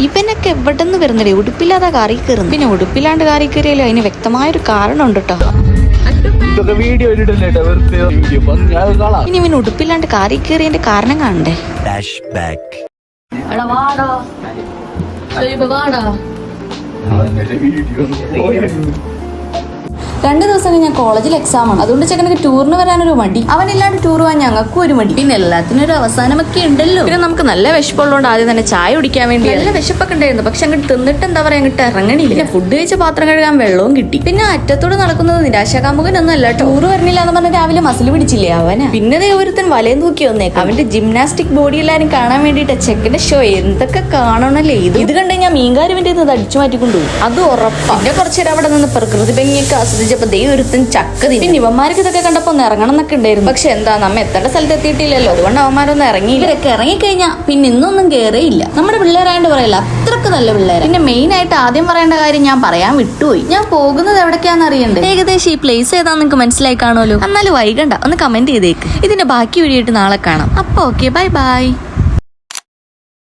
ഇവനൊക്കെ എവിടെ നിന്ന് വരുന്നില്ലേ? ഉടുപ്പില്ലാതെ കാറി കയറുന്നു. പിന്നെ ഉടുപ്പില്ലാണ്ട് കാറി കയറിയാലോ അതിന് വ്യക്തമായൊരു കാരണം ഉണ്ട് കേട്ടോ. ഇനി ഇവൻ ഉടുപ്പില്ലാണ്ട് കാറി കയറിയതിന്റെ കാരണം കാണണ്ടേ? രണ്ടു ദിവസം കഴിഞ്ഞാൽ കോളേജിൽ എക്സാം ആണ്. അതുകൊണ്ട് ചെക്കനക്ക് ടൂറിന് വരാനൊരു മടി. അവനില്ലാണ്ട് ടൂർ പോകാൻ ഞങ്ങൾക്കും ഒരു മടി. പിന്നെ എല്ലാത്തിനും ഒരു അവസാനമൊക്കെ ഉണ്ടല്ലോ. പിന്നെ നമുക്ക് നല്ല വിശപ്പുള്ളതുകൊണ്ട് ആദ്യം തന്നെ ചായ കുടിക്കാൻ വേണ്ടി നല്ല വിശപ്പൊക്കെ ഉണ്ടായിരുന്നു. പക്ഷെ അങ്ങോട്ട് തിന്നിട്ട് എന്താ പറയാ അങ്ങോട്ട് ഇറങ്ങണില്ല. പിന്നെ ഫുഡ് കഴിച്ച പാത്രം കഴുകാൻ വെള്ളവും കിട്ടി. പിന്നെ അറ്റത്തോട് നടക്കുന്നത് നിരാശാകാമുകനൊന്നും അല്ല. ടൂർ വരണില്ല എന്ന് പറഞ്ഞ രാവിലെ മസിൽ പിടിച്ചില്ലേ അവനാ. പിന്നെ ഒരുത്തൻ വലയം തൂക്കി വന്നേക്കാം. അവന്റെ ജിംനാസ്റ്റിക് ബോഡി എല്ലാരും കാണാൻ വേണ്ടിട്ട് ചെക്കന്റെ ഷോ എന്തൊക്കെ കാണണല്ലേ. ഇത് കണ്ട് ഞാൻ മീൻകാരുവിന്റെ അടിച്ചു മാറ്റിക്കൊണ്ടുപോകും. അത് ഉറപ്പാ. പിന്നെ കുറച്ചേരം അവിടെ നിന്ന് പ്രകൃതി ഭംഗിയൊക്കെ ആസ്വദിച്ചപ്പോ ഒരുത്തൻ ചക്ക തിന്നു. പിന്നെ ഇവന്മാർക്ക് ഇതൊക്കെ കണ്ടപ്പോ ഒന്ന് ഇറങ്ങണം എന്നൊക്കെ ഉണ്ടായിരുന്നു. പക്ഷെ എന്താ നമ്മ എത്തേണ്ട സ്ഥലത്ത് എത്തിയിട്ടില്ലല്ലോ. അതുകൊണ്ട് അവന്മാരൊന്നും ഇറങ്ങിയില്ല. ഇവരൊക്കെ ഇറങ്ങിക്കഴിഞ്ഞാൽ പിന്നെ ഇന്നൊന്നും കേറിയില്ല. നമ്മുടെ പിള്ളേരായിട്ട് പറയില്ല, അത്രക്ക് നല്ല പിള്ളേർ. പിന്നെ മെയിൻ ആയിട്ട് ആദ്യം പറയേണ്ട കാര്യം ഞാൻ പറയാൻ വിട്ടുപോയി. ഞാൻ പോകുന്നത് എവിടേക്കാന്ന് അറിയണ്ടേ? ഏകദേശം ഈ പ്ലേസ് ഏതാ നിങ്ങൾക്ക് മനസ്സിലായി കാണുമല്ലോ. എന്നാലും വൈകണ്ട, ഒന്ന് കമന്റ് ചെയ്തേക്ക്. ഇതിന്റെ ബാക്കി വീഡിയോ ആയിട്ട് നാളെ കാണാം. അപ്പൊ ഓക്കെ, ബൈ ബൈ.